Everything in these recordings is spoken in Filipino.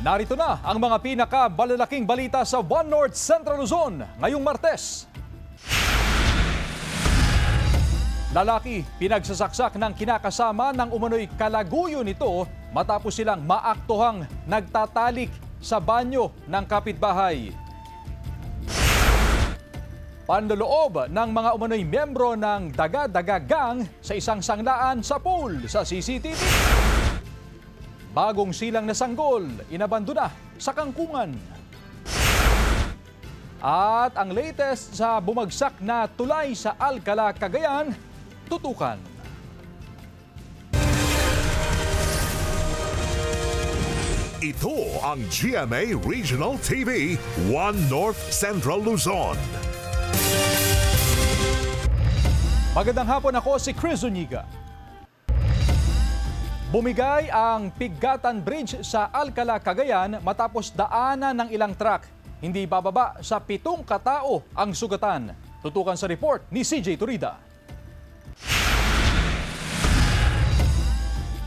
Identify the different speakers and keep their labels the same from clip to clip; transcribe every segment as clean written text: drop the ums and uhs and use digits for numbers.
Speaker 1: Narito na ang mga pinakabalalaking balita sa One North Central Luzon ngayong Martes. Lalaki pinagsasaksak ng kinakasama ng umano'y kalaguyo nito matapos silang maaktuhang nagtatalik sa banyo ng kapitbahay. Panloloob ng mga umano'y miyembro ng Daga-Daga Gang sa isang sanglaan sa pool sa CCTV. Bagong silang na sanggol, inabandona sa kangkungan. At ang latest sa bumagsak na tulay sa Alcala, Cagayan, tutukan.
Speaker 2: Ito ang GMA Regional TV, One North Central Luzon.
Speaker 1: Magandang hapon, ako si Chris Zuniga. Bumigay ang Pigatan Bridge sa Alcala, Cagayan matapos daanan ng ilang truck. Hindi bababa sa 7 katao ang sugatan. Tutukan sa report ni CJ Turida.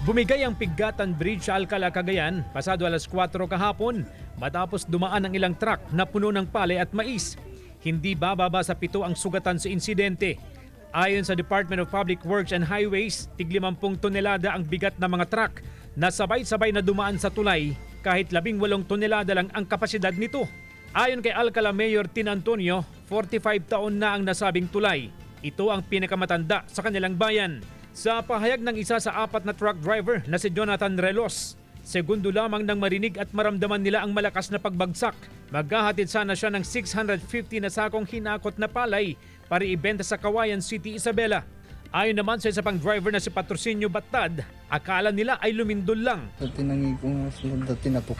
Speaker 3: Bumigay ang Pigatan Bridge sa Alcala, Cagayan pasado alas 4 kahapon matapos dumaan ang ilang truck na puno ng palay at mais. Hindi bababa sa 7 ang sugatan sa insidente. Ayon sa Department of Public Works and Highways, tig 50 tonelada ang bigat ng mga truck na sabay-sabay na dumaan sa tulay kahit 18 tonelada lang ang kapasidad nito. Ayon kay Alcala Mayor Tin Antonio, 45 taon na ang nasabing tulay. Ito ang pinakamatanda sa kanilang bayan. Sa pahayag ng isa sa 4 na truck driver na si Jonathan Relos, segundo lamang nang marinig at maramdaman nila ang malakas na pagbagsak. Maghahatid sana siya ng 650 na sakong hinakot na palay para ibenta sa Kawayan City, Isabela. Ayon naman sa isa pang driver na si Patrocinio Batad, akala nila ay lumindol lang.
Speaker 4: Tinangi ko nga sunod na tinapok.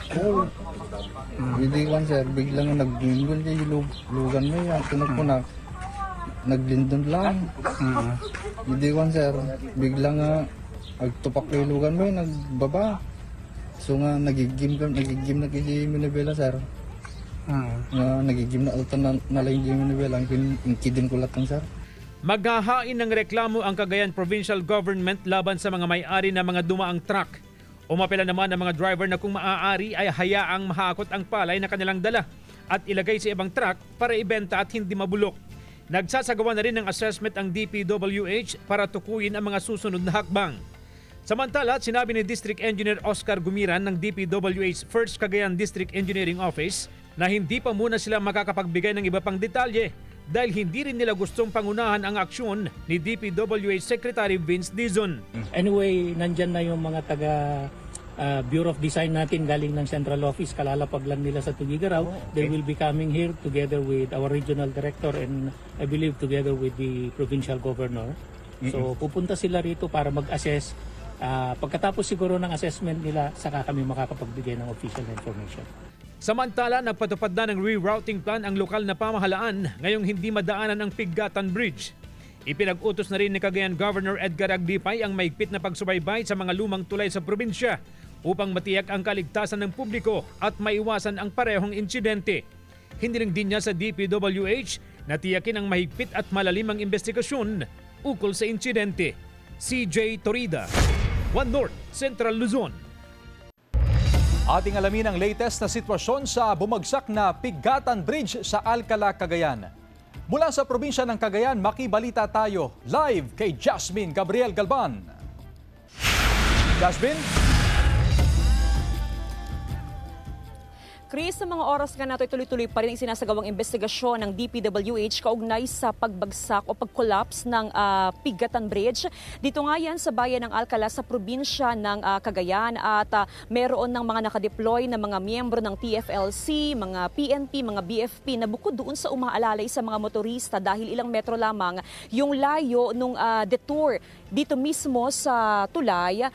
Speaker 4: Hindi ko sir, biglang naglindol kayo lugan mo yan. Tinapok ko na naglindol lang. Hindi ko sir, biglang agtupak kayo lugan mo yan, nagbaba. So nga nagigim na kayo Minabela sir. Nagigim na altan na lang yung Minabela, ang kidin ko latang sir.
Speaker 3: Maghahain ng reklamo ang Cagayan Provincial Government laban sa mga may-ari ng mga dumaang truck. Umapela naman ang mga driver na kung maaari ay hayaang mahakot ang palay na kanilang dala at ilagay sa ibang truck para ibenta at hindi mabulok. Nagsasagawa na rin ng assessment ang DPWH para tukuyin ang mga susunod na hakbang. Samantala, sinabi ni District Engineer Oscar Gumiran ng DPWH 1st Cagayan District Engineering Office na hindi pa muna sila makakapagbigay ng iba pang detalye dahil hindi rin nila gustong pangunahan ang aksyon ni DPWH Secretary Vince Dizon.
Speaker 5: Anyway, nandyan na yung mga taga Bureau of Design natin galing ng Central Office. Kalalapag lang nila sa Tugigaraw. They will be coming here together with our Regional Director and I believe together with the Provincial Governor. So pupunta sila rito para mag-assess. Pagkatapos siguro ng assessment nila, saka kami makakapagbigay ng official information.
Speaker 3: Samantala, nagpatupad na ng rerouting plan ang lokal na pamahalaan ngayong hindi madaanan ang Pigatan Bridge. Ipinag-utos na rin ni Cagayan Governor Edgar Agdipay ang maigpit na pagsubaybay sa mga lumang tulay sa probinsya upang matiyak ang kaligtasan ng publiko at maiwasan ang parehong insidente. Hindi rin din niya sa DPWH na tiyakin ang mahigpit at malalimang investigasyon ukol sa insidente. CJ Torida, One North Central Luzon.
Speaker 1: Ating alamin ang latest na sitwasyon sa bumagsak na Pigatan Bridge sa Alcala, Cagayan. Mula sa probinsya ng Cagayan, makibalita tayo live kay Jasmine Gabriel Galban. Jasmine?
Speaker 6: Chris, sa mga oras nga nato tuloy-tuloy pa rin ang sinasagawang investigasyon ng DPWH kaugnay sa pagbagsak o pag-collapse ng Pigatan Bridge. Dito nga yan sa bayan ng Alcala sa probinsya ng Cagayan at meron ng mga nakadeploy na mga miyembro ng TFLC, mga PNP, mga BFP na bukod doon sa umaalalay sa mga motorista dahil ilang metro lamang yung layo nung detour dito mismo sa tulay.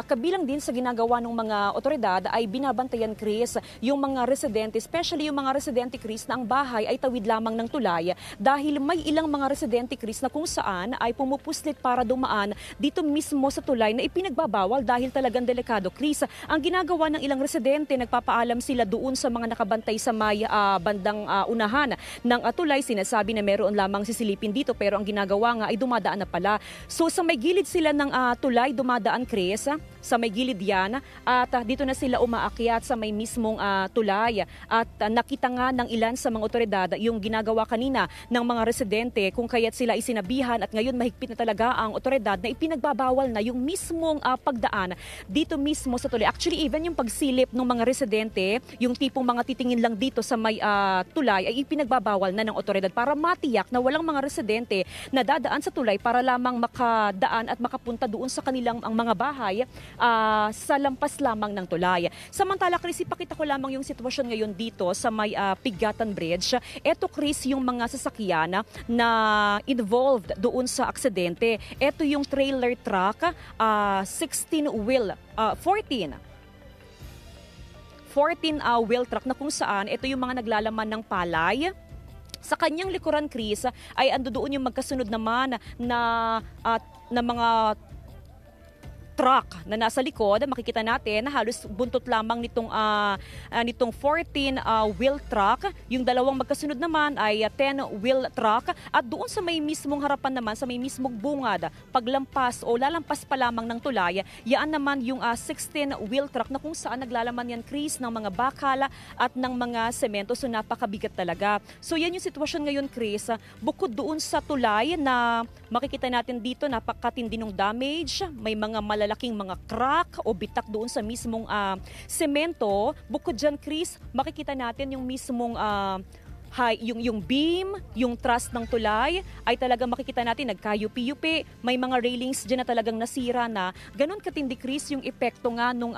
Speaker 6: Kabilang din sa ginagawa ng mga otoridad ay binabantayan, Chris, yung mga mga residente, especially yung mga residente, Chris, na ang bahay ay tawid lamang ng tulay dahil may ilang mga residente, Chris, na kung saan ay pumupuslit para dumaan dito mismo sa tulay na ipinagbabawal dahil talagang delikado. Chris, ang ginagawa ng ilang residente, nagpapaalam sila doon sa mga nakabantay sa may bandang unahan ng tulay. Sinasabi na meron lamang sisilipin dito pero ang ginagawa nga ay dumadaan na pala. So sa may gilid sila ng tulay, dumadaan, Chris, sa may gilid yan at dito na sila umaakyat sa may mismong tulay at nakita nga ng ilan sa mga otoridad yung ginagawa kanina ng mga residente kung kaya't sila isinabihan at ngayon mahigpit na talaga ang otoridad na ipinagbabawal na yung mismong pagdaan dito mismo sa tulay. Actually, even yung pagsilip ng mga residente, yung tipong mga titingin lang dito sa may tulay ay ipinagbabawal na ng otoridad para matiyak na walang mga residente na dadaan sa tulay para lamang makadaan at makapunta doon sa kanilang ang mga bahay sa lampas lamang ng tulay. Samantala, Chris, ipakita ko lamang yung sitwasyon ngayon dito sa may Pigatan Bridge. Eto, Chris, yung mga sasakyan na involved doon sa aksidente. Eto yung trailer truck, 14 wheel truck na kung saan ito yung mga naglalaman ng palay. Sa kanyang likuran, Chris, ay ando doon yung magkasunod naman na mga truck na nasa likod. Makikita natin na halos buntot lamang nitong 14 wheel truck. Yung dalawang magkasunod naman ay 10 wheel truck at doon sa may mismong harapan naman, sa may mismong bungad, paglampas o lalampas pa lamang ng tulay, yaan naman yung 16 wheel truck na kung saan naglalaman yan, Chris, ng mga bakal at ng mga semento. So napakabigat talaga. So yan yung sitwasyon ngayon, Chris. Bukod doon sa tulay na makikita natin dito, napakatindi ng damage, may mga malalaking mga crack o bitak doon sa mismong semento. Bukod dyan, Chris, makikita natin yung mismong yung beam, yung truss ng tulay ay talagang makikita natin nagkayupi-yupi. May mga railings dyan na talagang nasira na. Ganon katindi, Chris, yung epekto nga nung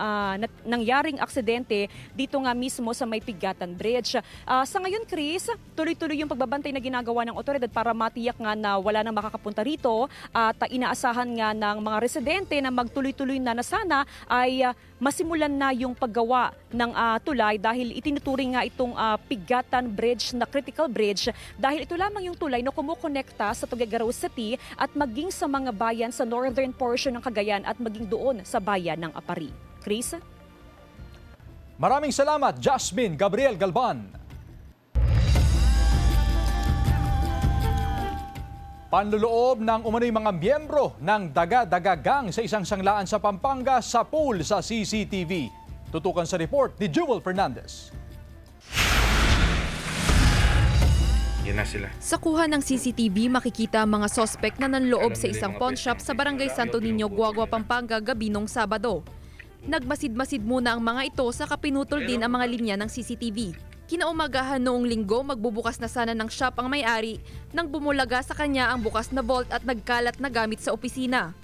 Speaker 6: nangyaring aksidente dito nga mismo sa may Pigatan Bridge. Sa ngayon, Chris, tuloy-tuloy yung pagbabantay na ginagawa ng otoridad para matiyak nga na wala nang makakapunta rito at inaasahan nga ng mga residente na magtuloy-tuloy na sana ay masimulan na yung paggawa ng tulay dahil itinuturing nga itong Pigatan Bridge na critical bridge dahil ito lamang yung tulay na kumukonekta sa Tuguegarao City at maging sa mga bayan sa northern portion ng Cagayan at maging doon sa bayan ng Apari. Chris?
Speaker 1: Maraming salamat, Jasmine Gabriel Galban. Panluloob ng umano'y mga miyembro ng Daga-Daga Gang sa isang sanglaan sa Pampanga sa pool sa CCTV. Tutukan sa report ni Jewel Fernandez.
Speaker 7: Yan na sila.
Speaker 8: Sa kuha ng CCTV, makikita ang mga sospek na nanloob sa isang pawn shop sa Barangay Santo Niño, Guagua, Pampanga gabi nung Sabado. Nagmasid-masid muna ang mga ito sa kapinutol din ang mga linya ng CCTV. Kinaumagahan noong Linggo, magbubukas na sana ng shop ang may-ari nang bumulaga sa kanya ang bukas na vault at nagkalat na gamit sa opisina.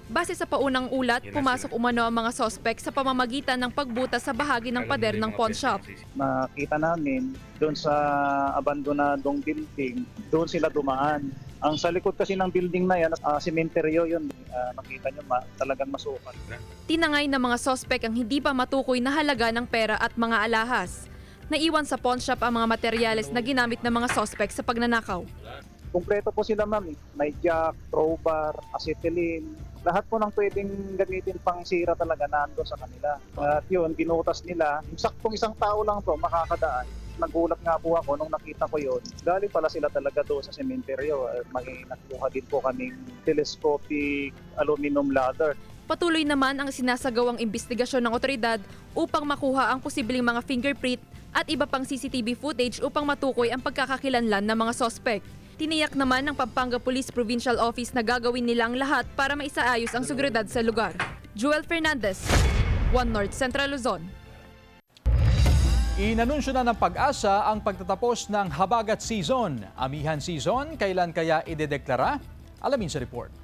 Speaker 8: Base sa paunang ulat, pumasok umano ang mga sospek sa pamamagitan ng pagbutas sa bahagi ng pader ng pawn shop.
Speaker 9: Nakita namin doon sa abandonadong building, doon sila dumaan. Ang sa likod kasi ng building na yan, sementeryo yun. Nakita nyo, talagang masukan.
Speaker 8: Tinangay ng mga sospek ang hindi pa matukoy na halaga ng pera at mga alahas. Naiwan sa pawn shop ang mga materyales na ginamit ng mga sospek sa pagnanakaw.
Speaker 9: Kumpleto po sila, ma'am. May jack, crowbar, acetylene. Lahat po ng pwedeng gamitin pang sira talaga nando sa kanila. At yun, binutas nila. Saktong isang tao lang po makakadaan. Nagulat nga po ako nung nakita ko yun. Galing pala sila talaga doon sa sementeryo. May nakuha din po kaming telescopic aluminum ladder.
Speaker 8: Patuloy naman ang sinasagawang investigasyon ng otoridad upang makuha ang posibleng mga fingerprint at iba pang CCTV footage upang matukoy ang pagkakakilanlan ng mga sospek. Tiniyak naman ng Pampanga Police Provincial Office na gagawin nila ang lahat para maisaayos ang seguridad sa lugar. Jewel Fernandez, One North Central Luzon.
Speaker 1: Inanunsyo na ng Pag-asa ang pagtatapos ng habagat season. Amihan season, kailan kaya idedeklara? Alamin sa report.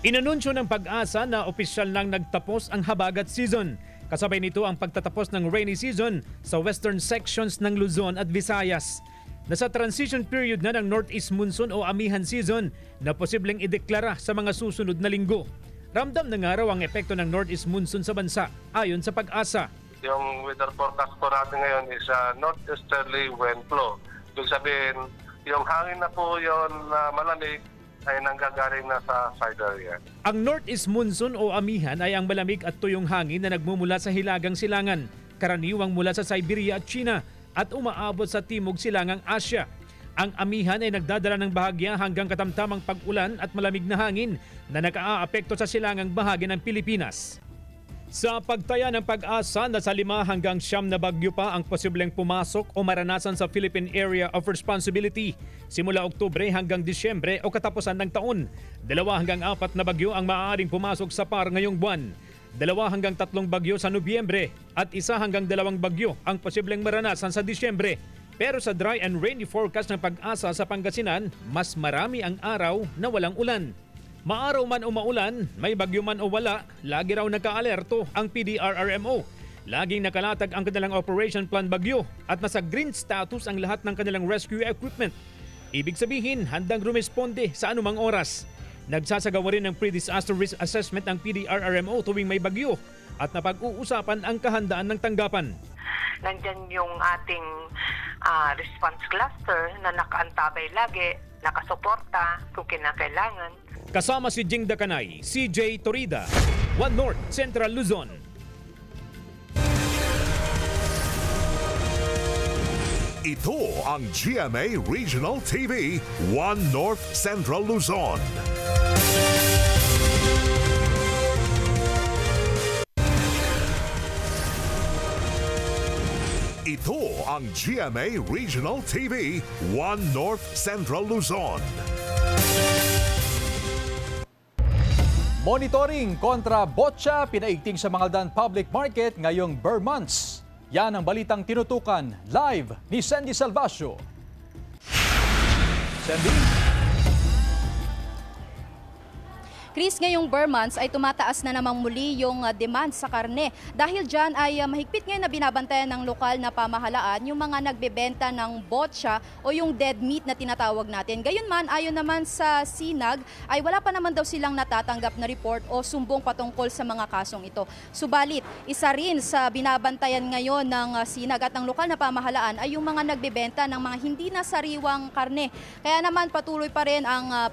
Speaker 3: Inanunsyo ng Pag-asa na opisyal nang nagtapos ang habagat season. Kasabay nito ang pagtatapos ng rainy season sa western sections ng Luzon at Visayas. Nasa transition period na ng northeast monsoon o amihan season na posibleng ideklara sa mga susunod na linggo. Ramdam na nga raw ang epekto ng northeast monsoon sa bansa ayon sa Pag-asa.
Speaker 10: Yung weather forecast po natin ngayon is northeasterly wind flow. Ibig sabihin, yung hangin na po yun na malamig ay nanggagaling na sa side area.
Speaker 3: Ang northeast monsoon o amihan ay ang malamig at tuyong hangin na nagmumula sa hilagang silangan, karaniwang mula sa Siberia at China at umaabot sa timog silangang Asya. Ang amihan ay nagdadala ng bahagya hanggang katamtamang pag-ulan at malamig na hangin na nag-aapekto sa silangang bahagi ng Pilipinas. Sa pagtaya ng Pag-asa, nasa 5 hanggang 9 na bagyo pa ang posibleng pumasok o maranasan sa Philippine Area of Responsibility simula Oktubre hanggang Disyembre o katapusan ng taon. 2 hanggang 4 na bagyo ang maaaring pumasok sa PAR ngayong buwan. 2 hanggang 3 bagyo sa Nobyembre at 1 hanggang 2 bagyo ang posibleng maranasan sa Disyembre. Pero sa dry and rainy forecast ng Pag-asa sa Pangasinan, mas marami ang araw na walang ulan. Maaraw man o maulan, may bagyo man o wala, lagi raw nagka-alerto ang PDRRMO. Laging nakalatag ang kanilang Operation Plan Bagyo at nasa green status ang lahat ng kanilang rescue equipment. Ibig sabihin, handang rumisponde sa anumang oras. Nagsasagawa rin ng pre-disaster risk assessment ang PDRRMO tuwing may bagyo at napag-uusapan ang kahandaan ng tanggapan.
Speaker 11: Nandyan yung ating response cluster na nakaantabay lagi, nakasuporta kung kinakailangan.
Speaker 3: Kasama si Jing Dakanay, CJ Torida, One North Central Luzon.
Speaker 2: Ito ang GMA Regional TV, One North Central Luzon. Ito ang GMA Regional TV, One North Central Luzon.
Speaker 1: Monitoring kontra botcha pinaigting sa Mangaldan Public Market ngayong Burr Months. Yan ang balitang tinutukan live ni Sandy Salvacio. Sandy?
Speaker 12: Chris, ngayong Burr months ay tumataas na namang muli yung demand sa karne. Dahil dyan ay mahigpit ngayon na binabantayan ng lokal na pamahalaan yung mga nagbebenta ng botcha o yung dead meat na tinatawag natin. Gayunman, ayon naman sa SINAG, ay wala pa naman daw silang natatanggap na report o sumbong patungkol sa mga kasong ito. Subalit, isa rin sa binabantayan ngayon ng SINAG at ng lokal na pamahalaan ay yung mga nagbebenta ng mga hindi na sariwang karne. Kaya naman patuloy pa rin ang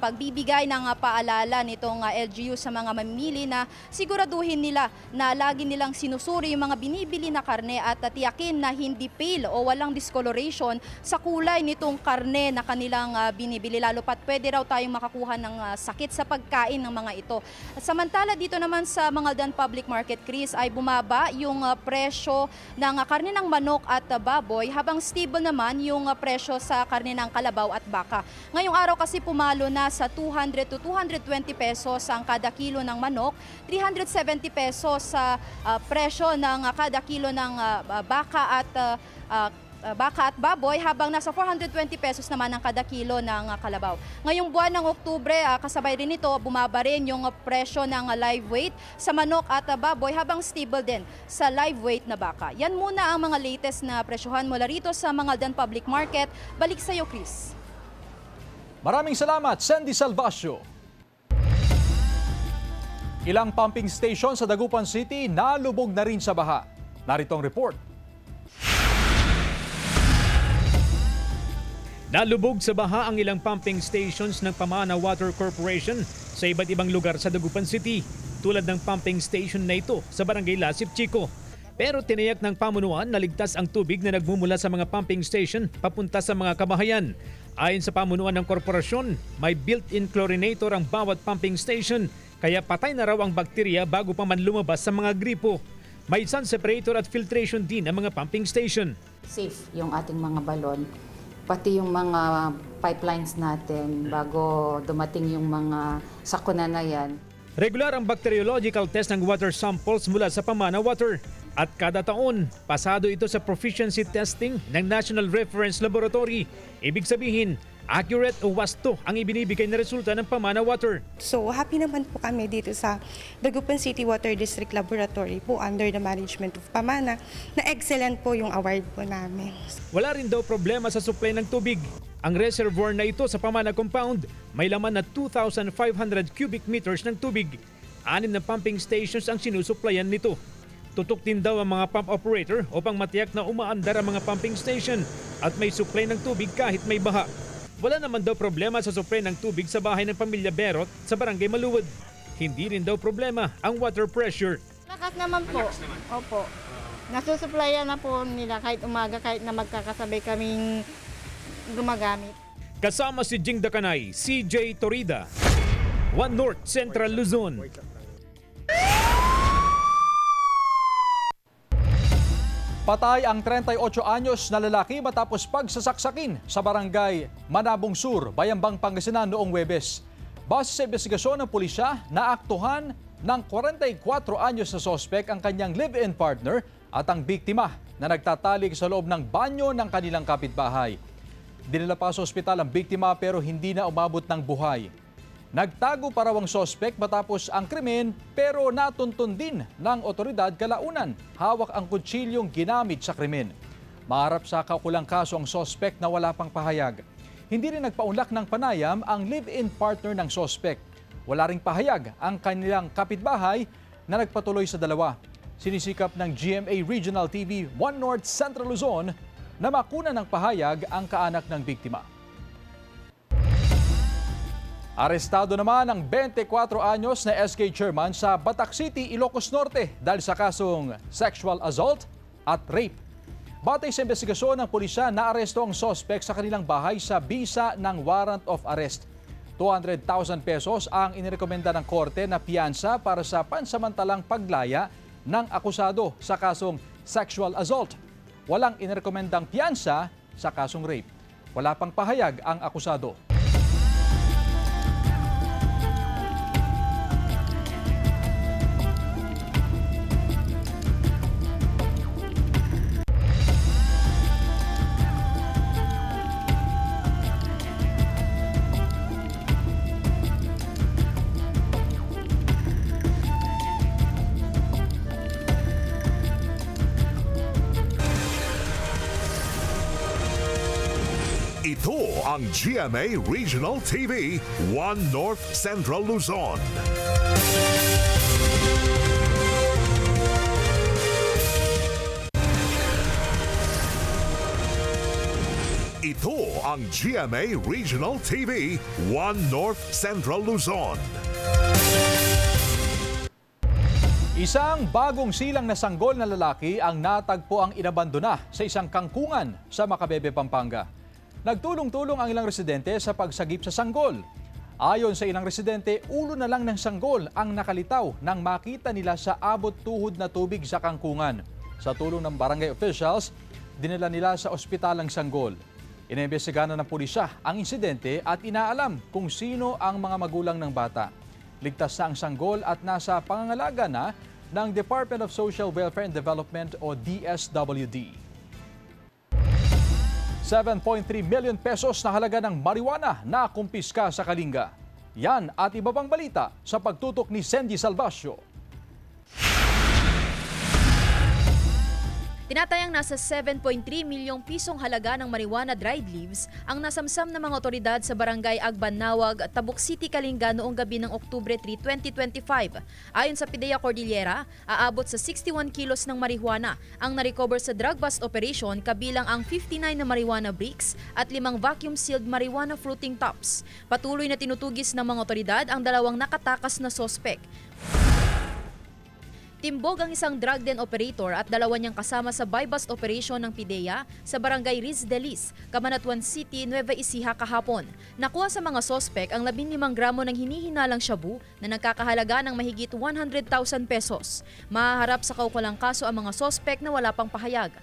Speaker 12: pagbibigay ng paalala nitong LGU sa mga mamimili na siguraduhin nila na lagi nilang sinusuri yung mga binibili na karne at tiyakin na hindi pale o walang discoloration sa kulay nitong karne na kanilang binibili. Lalo pat pwede raw tayong makakuha ng sakit sa pagkain ng mga ito. Samantala dito naman sa Mangaldan Public Market, Chris, ay bumaba yung presyo ng karne ng manok at baboy habang stable naman yung presyo sa karne ng kalabaw at baka. Ngayong araw kasi pumalo na sa 200 to 220 pesos ang kada kilo ng manok, 370 pesos sa presyo ng kada kilo ng baka at baboy, habang nasa 420 pesos naman ang kada kilo ng kalabaw. Ngayong buwan ng Oktubre, kasabay rin ito, bumaba rin yung presyo ng live weight sa manok at baboy habang stable din sa live weight na baka. Yan muna ang mga latest na presyohan mula rito sa Mangaldan Public Market. Balik sa iyo, Chris.
Speaker 1: Maraming salamat, Sandy Salvacio. Ilang pumping station sa Dagupan City nalubog na rin sa baha. Narito ang report.
Speaker 3: Nalubog sa baha ang ilang pumping stations ng Pamana Water Corporation sa iba't ibang lugar sa Dagupan City, tulad ng pumping station na ito sa Barangay Lasip Chico. Pero tiniyak ng pamunuan na ligtas ang tubig na nagmumula sa mga pumping station papunta sa mga kabahayan. Ayon sa pamunuan ng korporasyon, may built-in chlorinator ang bawat pumping station, kaya patay na raw ang bakterya bago pa man lumabas sa mga gripo. May sun separator at filtration din ang mga pumping station.
Speaker 13: Safe yung ating mga balon, pati yung mga pipelines natin bago dumating yung mga sakuna na yan.
Speaker 3: Regular ang bacteriological test ng water samples mula sa Pamana Water. At kada taon, pasado ito sa proficiency testing ng National Reference Laboratory. Ibig sabihin, Accurate o wasto ang ibinibigay na resulta ng Pamana Water.
Speaker 14: So happy naman po kami dito sa Dagupan City Water District Laboratory po under the management of Pamana na excellent po yung award po namin.
Speaker 3: Wala rin daw problema sa supply ng tubig. Ang reservoir na ito sa Pamana Compound may laman na 2,500 cubic meters ng tubig. 6 na pumping stations ang sinusuplayan nito. Tutok din daw ang mga pump operator upang matiyak na umaandar ang mga pumping station at may supply ng tubig kahit may baha. Wala naman daw problema sa supply ng tubig sa bahay ng pamilya Berot sa Barangay Maluwad. Hindi rin daw problema ang water pressure.
Speaker 15: Lakas naman po. Opo. Nasusuplayan na po nila kahit umaga, kahit na magkakasabay kaming gumagamit.
Speaker 3: Kasama si Jing Dakanay, CJ Torida, One North Central Luzon.
Speaker 1: Patay ang 38 anyos na lalaki matapos pagsasaksakin sa barangay Manabong Sur, Bayambang, Pangasinan noong Huwebes. Base sa investigasyon ng pulisya, naaktuhan ng 44 anyos na sospek ang kanyang live-in partner at ang biktima na nagtatalik sa loob ng banyo ng kanilang kapitbahay. Dinala pa sa ospital ang biktima pero hindi na umabot ng buhay. Nagtago pa raw ang sospek matapos ang krimen pero natuntun din ng otoridad kalaunan. Hawak ang kutsilyong ginamit sa krimen. Maharap sa kaukulang kaso ang sospek na wala pang pahayag. Hindi rin nagpaunlak ng panayam ang live-in partner ng sospek. Wala ring pahayag ang kanilang kapitbahay na nagpatuloy sa dalawa. Sinisikap ng GMA Regional TV 1 North Central Luzon na makuna ng pahayag ang kaanak ng biktima. Arestado naman ang 24 anyos na SK chairman sa Batac City, Ilocos Norte dahil sa kasong sexual assault at rape. Batay sa investigasyon ng pulisya, naaresto ang sospek sa kanilang bahay sa bisa ng warrant of arrest. 200,000 pesos ang inirekomenda ng korte na piyansa para sa pansamantalang paglaya ng akusado sa kasong sexual assault. Walang inirekomendang piyansa sa kasong rape. Wala pang pahayag ang akusado.
Speaker 2: Ito ang GMA Regional TV 1 North Central Luzon. Ito ang GMA Regional TV 1 North Central Luzon.
Speaker 1: Isang bagong silang na sanggol na lalaki ang natagpo ang inabandona sa isang kangkungan sa Macabebe, Pampanga. Nagtulong-tulong ang ilang residente sa pagsagip sa sanggol. Ayon sa ilang residente, ulo na lang ng sanggol ang nakalitaw nang makita nila sa abot tuhod na tubig sa kangkungan. Sa tulong ng barangay officials, dinala nila sa ospital ang sanggol. Inimbestigahan ng pulisya ang insidente at inaalam kung sino ang mga magulang ng bata. Ligtas na ang sanggol at nasa pangangalaga na ng Department of Social Welfare and Development o DSWD. 7.3 million pesos na halaga ng marijuana na kumpiska sa Kalinga. Yan at iba pang balita sa pagtutok ni Sandy Salvacio.
Speaker 8: Tinatayang nasa 7.3 milyong pisong halaga ng marijuana dried leaves ang nasamsam ng mga otoridad sa barangay Agbanawag, Tabuk City, Kalinga noong gabi ng Oktubre 3, 2025. Ayon sa PIDEA Cordillera, aabot sa 61 kilos ng marijuana ang narecover sa drug bust operation, kabilang ang 59 na marijuana bricks at 5 vacuum-sealed marijuana fruiting tops. Patuloy na tinutugis ng mga otoridad ang dalawang nakatakas na sospek. Timbog ang isang drug den operator at dalawa niyang kasama sa buy-bust operation ng PIDEA sa barangay Riz de Lis, Cabanatuan City, Nueva Ecija kahapon. Nakuha sa mga sospek ang 15 gramo ng hinihinalang shabu na nagkakahalaga ng mahigit 100,000 pesos. Mahaharap sa kaukulang kaso ang mga sospek na wala pang pahayag.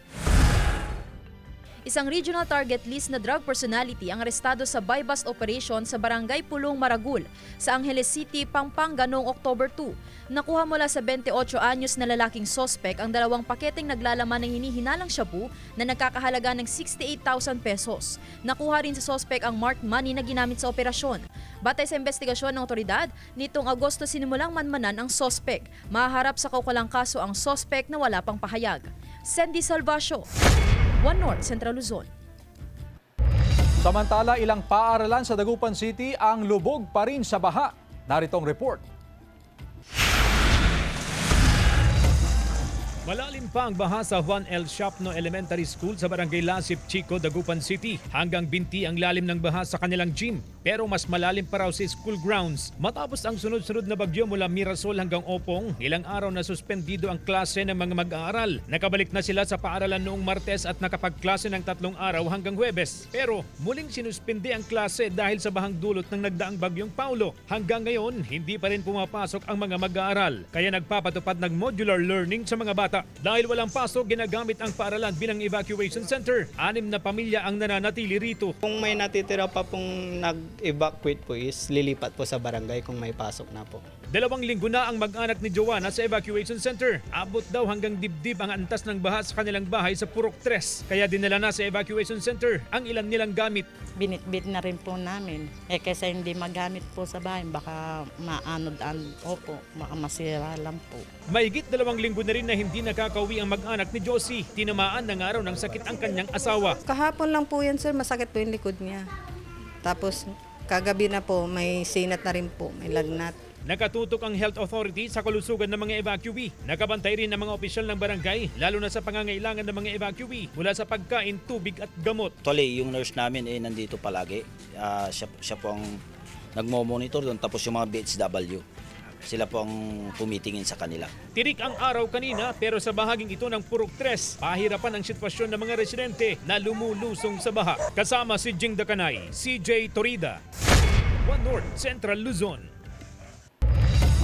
Speaker 8: Isang regional target list na drug personality ang arestado sa buy-bust operation sa Barangay Pulong, Maragul, sa Angeles City, Pampanga noong October 2. Nakuha mula sa 28 anyos na lalaking sospek ang 2 paketeng naglalaman ng hinihinalang shabu na nagkakahalaga ng 68,000 pesos. Nakuha rin sa sospek ang marked money na ginamit sa operasyon. Batay sa investigasyon ng otoridad, nitong Agosto sinimulang manmanan ang sospek. Mahaharap sa kaukulang kaso ang sospek na wala pang pahayag. Sandy Salvacio, One North, Central Luzon.
Speaker 1: Samantala, ilang paaralan sa Dagupan City ang lubog pa rin sa baha. Narito ang report.
Speaker 3: Malalim pa ang baha sa Juan L. Shapno Elementary School sa Barangay Lasip, Chico, Dagupan City. Hanggang binti ang lalim ng baha sa kanilang gym. Pero mas malalim pa raw sa school grounds. Matapos ang sunod-sunod na bagyo mula Mirasol hanggang Opong, ilang araw na suspendido ang klase ng mga mag-aaral. Nakabalik na sila sa paaralan noong Martes at nakapagklase ng 3 araw hanggang Huwebes. Pero muling sinuspende ang klase dahil sa bahang dulot ng nagdaang bagyong Paulo. Hanggang ngayon, hindi pa rin pumapasok ang mga mag-aaral. Kaya nagpapatupad ng modular learning sa mga bata. Dahil walang pasok, ginagamit ang paaralan bilang evacuation center. 6 na pamilya ang nananatili rito.
Speaker 16: Kung may natitira pa pong nag-evacuate po is lilipat po sa barangay kung may pasok na po.
Speaker 3: 2 linggo na ang mag-anak ni Joanna sa evacuation center. Abot daw hanggang dibdib ang antas ng baha sa kanilang bahay sa Purok 3. Kaya dinala na sa evacuation center ang ilan nilang gamit.
Speaker 17: Binitbit na rin po namin. Kaysa hindi magamit po sa bahay, baka maanod-an po, masira lang po.
Speaker 3: Mahigit 2 linggo na rin na hindi nakakauwi ang mag-anak ni Josie. Tinamaan ng araw ng sakit ang kanyang asawa.
Speaker 18: Kahapon lang po yan, sir, masakit po yung likod niya. Tapos kagabi na po, may sinat na rin po, may lagnat.
Speaker 3: Nakatutok ang health authority sa kalusugan ng mga evacuee. Nakabantay rin ng mga opisyal ng barangay, lalo na sa pangangailangan ng mga evacuee mula sa pagkain, tubig at gamot.
Speaker 19: Actually, yung nurse namin nandito palagi. Siya po ang nagmo-monitor doon, tapos yung mga BHW. Sila po ang pumitingin sa kanila.
Speaker 3: Tirik ang araw kanina pero sa bahaging ito ng Purok 3, pahirapan ang sitwasyon ng mga residente na lumulusong sa baha. Kasama si Jing Dakanay, CJ Torida, One North, Central Luzon.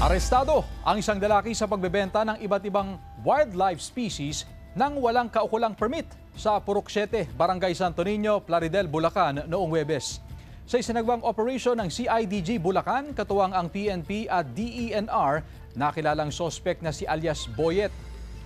Speaker 1: Arestado ang isang lalaki sa pagbebenta ng iba't ibang wildlife species nang walang kaukulang permit sa Purok 7, Barangay Santo Niño, Plaridel, Bulacan noong Huwebes. Sa isinagawang operasyon ng CIDG Bulacan, katuwang ang PNP at DENR, nakilalang sospek na si alias Boyet.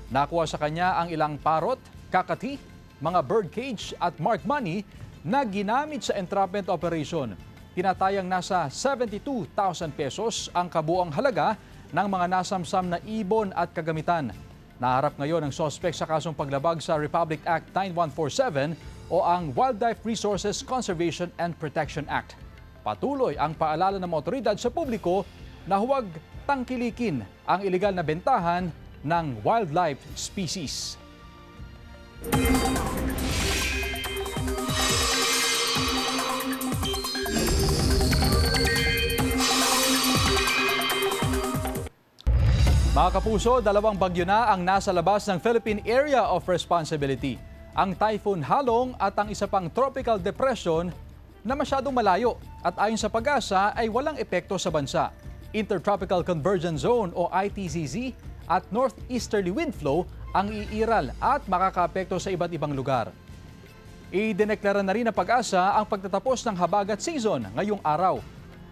Speaker 1: Nakuha sa kanya ang ilang parot, kakati, mga bird cage at marked money na ginamit sa entrapment operation. Tinatayang nasa 72,000 pesos ang kabuang halaga ng mga nasamsam na ibon at kagamitan. Naharap ngayon ang sospek sa kasong paglabag sa Republic Act 9147 o ang Wildlife Resources Conservation and Protection Act. Patuloy ang paalala ng mga otoridad sa publiko na huwag tangkilikin ang ilegal na bentahan ng wildlife species. Mga kapuso, 2 bagyo na ang nasa labas ng Philippine Area of Responsibility. Ang Typhoon Halong at ang isa pang tropical depression na masyadong malayo at ayon sa Pag-asa ay walang epekto sa bansa. Intertropical Convergence Zone o ITCZ at northeasterly wind flow ang iiral at makakaapekto sa iba't ibang lugar. Idineklara na rin ng Pag-asa ang pagtatapos ng habagat season ngayong araw.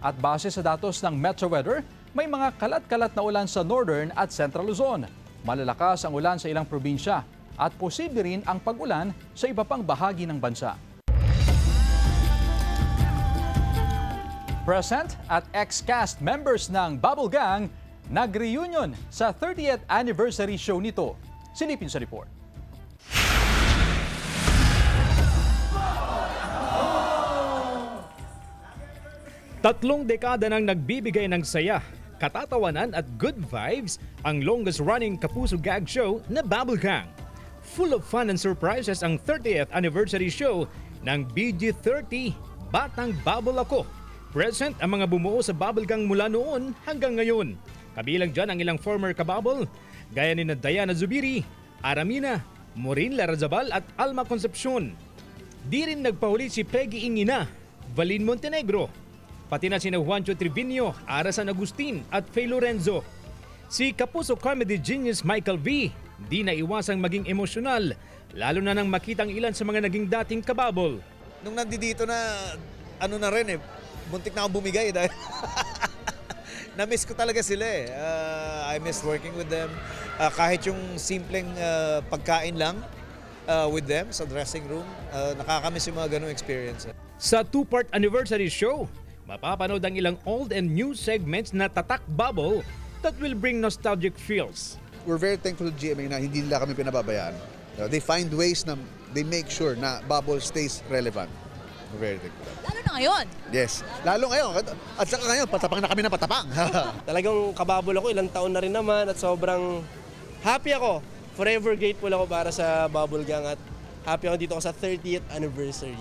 Speaker 1: At base sa datos ng Metro Weather, may mga kalat-kalat na ulan sa Northern at Central Luzon. Malalakas ang ulan sa ilang probinsya at posible rin ang pag-ulan sa iba pang bahagi ng bansa. Present at ex-cast members ng Bubble Gang nag-reunion sa 30th anniversary show nito. Silipin sa report.
Speaker 3: Tatlong dekada nang nagbibigay ng saya, katatawanan at good vibes ang longest-running Kapuso Gag show na Bubble Gang. Full of fun and surprises ang 30th anniversary show ng BG30, Batang Bubble Ako. Present ang mga bumuo sa Bubble Gang mula noon hanggang ngayon. Kabilang dyan ang ilang former kabubble, gaya ni Diana Zubiri, Aramina, Maureen Larazabal at Alma Concepcion. Di rin nagpahuli si Peggy Ingina, Valin Montenegro, pati na sina Juancho Trevino, Ara San Agustin at Faye Lorenzo. Si Kapuso comedy genius Michael V, di na iwasang maging emosyonal, lalo na nang makita ang ilan sa mga naging dating kababol.
Speaker 20: Nung nandito na, ano na rin buntik na akong bumigay dahil na-miss ko talaga sila I miss working with them. Kahit yung simpleng pagkain lang with them sa dressing room, nakakamiss yung mga ganung experience.
Speaker 3: Sa 2-part anniversary show, mapapanood ang ilang old and new segments na tatak bubble that will bring nostalgic feels.
Speaker 21: We're very thankful to GMA na hindi nila kami pinababayaan. They find ways na they make sure na bubble stays relevant. We're very thankful.
Speaker 22: Lalo na ngayon.
Speaker 21: Yes. Lalo ngayon. At saka ngayon, patapang na kami na patapang.
Speaker 23: Talagang kababol ako, ilang taon na rin naman at sobrang happy ako. Forever grateful ako para sa Bubble Gang at happy ako dito sa 30th anniversary.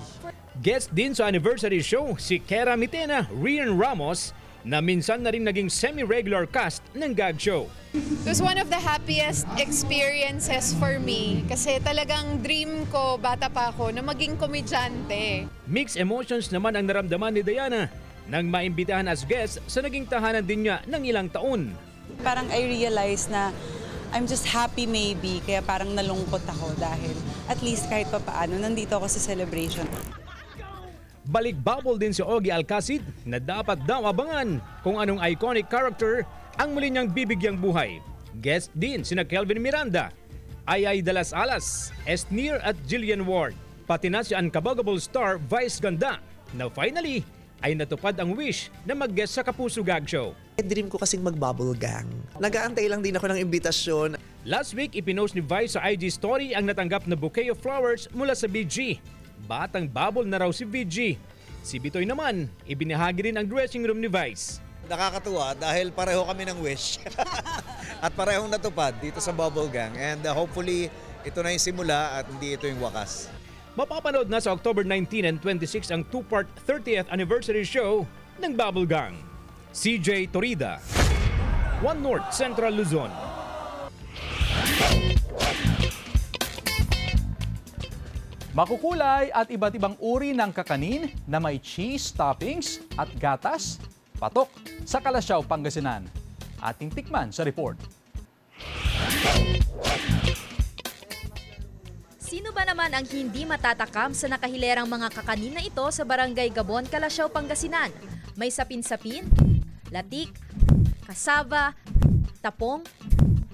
Speaker 3: Guest din sa anniversary show si Kera Mitena, Rian Ramos, na minsan na rin naging semi-regular cast ng gag show.
Speaker 24: It was one of the happiest experiences for me kasi talagang dream ko, bata pa ako, na maging komedyante.
Speaker 3: Mixed emotions naman ang naramdaman ni Diana nang maimbitahan as guest sa naging tahanan din niya ng ilang taon.
Speaker 25: Parang I realized na I'm just happy maybe, kaya parang nalungkot ako dahil at least kahit papaano nandito ako sa celebration.
Speaker 3: Balik bubble din si Ogie Alcacid na dapat daw abangan kung anong iconic character ang muli niyang bibigyang buhay. Guest din sina Kelvin Miranda, Ayay de las Alas, Esnir at Jillian Ward, pati na si unkabaggable star Vice Ganda na finally ay natupad ang wish na mag-guest sa Kapuso Gag Show.
Speaker 26: Dream ko kasing mag-Bubble Gang. Nag-aantay lang din ako ng imbitasyon.
Speaker 3: Last week, ipinost ni Vice sa IG story ang natanggap na bouquet of flowers mula sa BG. Batang bubble na raw si VG. Si Bitoy naman, ibinahagi rin ang dressing room ni Vice.
Speaker 20: Nakakatuwa dahil pareho kami ng wish at parehong natupad dito sa Bubble Gang and hopefully ito na yung simula at hindi ito yung wakas.
Speaker 3: Mapapanood na sa October 19 and 26 ang 2-part 30th anniversary show ng Bubble Gang. CJ Torida, One North Central Luzon.
Speaker 1: Makukulay at iba't ibang uri ng kakanin na may cheese toppings at gatas, patok sa Kalasyaw, Pangasinan. Ating tikman sa report.
Speaker 8: Sino ba naman ang hindi matatakam sa nakahilerang mga kakanin na ito sa Barangay Gabon, Kalasyaw, Pangasinan? May sapin-sapin, latik, kasava, tapong,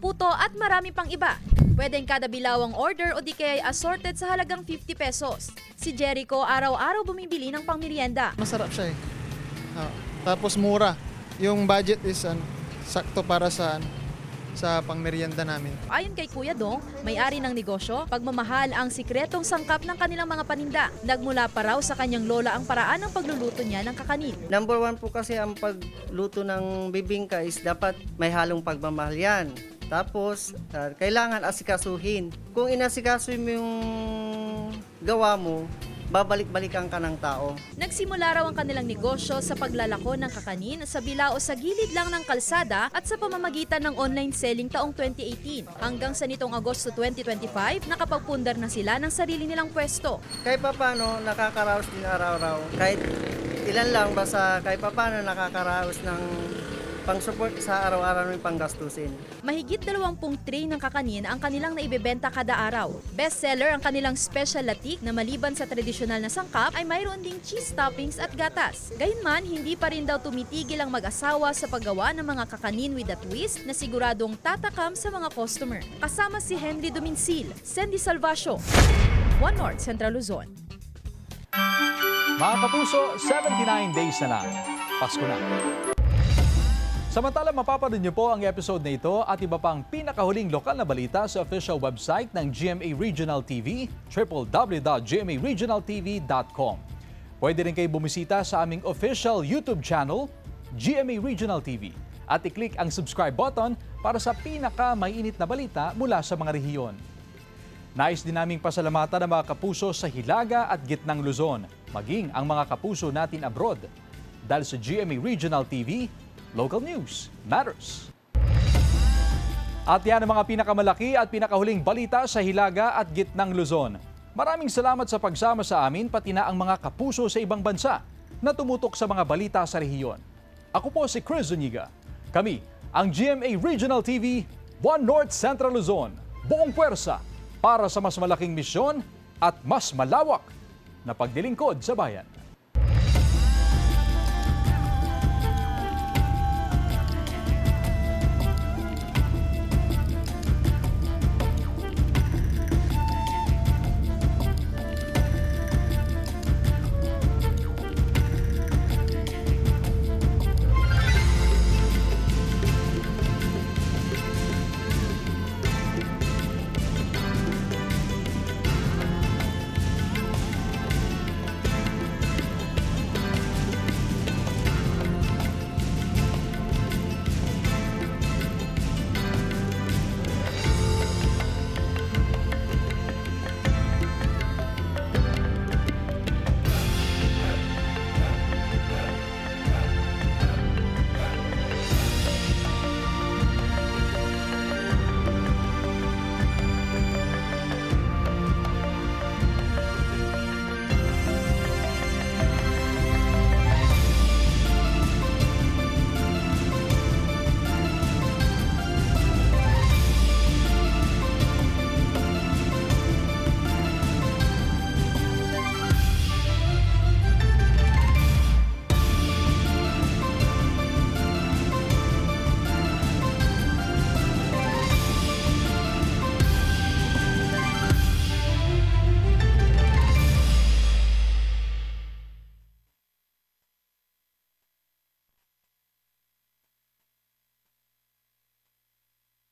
Speaker 8: puto at marami pang iba. Pwedeng kada bilawang order o di kaya assorted sa halagang 50 pesos. Si Jericho araw-araw bumibili ng pangmerienda.
Speaker 27: Masarap siya tapos mura. Yung budget is sakto para sa pangmerienda namin.
Speaker 8: Ayon kay Kuya Dong, may-ari ng negosyo, pagmamahal ang sikretong sangkap ng kanilang mga paninda. Nagmula pa raw sa kanyang lola ang paraan ng pagluluto niya ng kakanin.
Speaker 28: Number 1 po kasi ang pagluto ng bibingka is dapat may halong pagmamahal yan. Tapos, kailangan asikasuhin. Kung inasikaso mo yung gawa mo, babalik-balikan ka ng tao.
Speaker 8: Nagsimula raw ang kanilang negosyo sa paglalako ng kakanin sa bilao sa gilid lang ng kalsada at sa pamamagitan ng online selling taong 2018. Hanggang sa nitong Agosto 2025, nakapagpundar na sila ng sarili nilang pwesto.
Speaker 28: Kahit papano, nakakaraos din araw-araw. Kahit ilan lang, basta kahit papano nakakaraos ng pang-support sa araw-araw ng panggastusin.
Speaker 8: Mahigit 20 tray ng kakanin ang kanilang naibebenta kada araw. Bestseller ang kanilang special latik na maliban sa tradisyonal na sangkap ay mayroon ding cheese toppings at gatas. Gayunman, hindi pa rin daw tumitigil ang mag-asawa sa paggawa ng mga kakanin with a twist na siguradong tatakam sa mga customer. Kasama si Henry Dominsil, Sandy Salvacio, One North Central Luzon.
Speaker 1: Mga kapuso, 79 days na lang. Pasko na. Samantala, mapapanood niyo po ang episode na ito at iba pang pinakahuling lokal na balita sa official website ng GMA Regional TV, www.gmaregionaltv.com. Pwede rin kayo bumisita sa aming official YouTube channel, GMA Regional TV, at i-click ang subscribe button para sa pinaka-mainit na balita mula sa mga rehiyon. Nais din naming pasalamatan ang mga kapuso sa Hilaga at Gitnang Luzon, maging ang mga kapuso natin abroad. Dahil sa GMA Regional TV, local news matters. At yan ang mga pinakamalaki at pinakahuling balita sa Hilaga at Gitnang Luzon. Maraming salamat sa pagsama sa amin pati na ang mga kapuso sa ibang bansa na tumutok sa mga balita sa rehiyon. Ako po si Chris Zuniga. Kami ang GMA Regional TV, One North Central Luzon. buong puwersa para sa mas malaking misyon at mas malawak na paglilingkod sa bayan.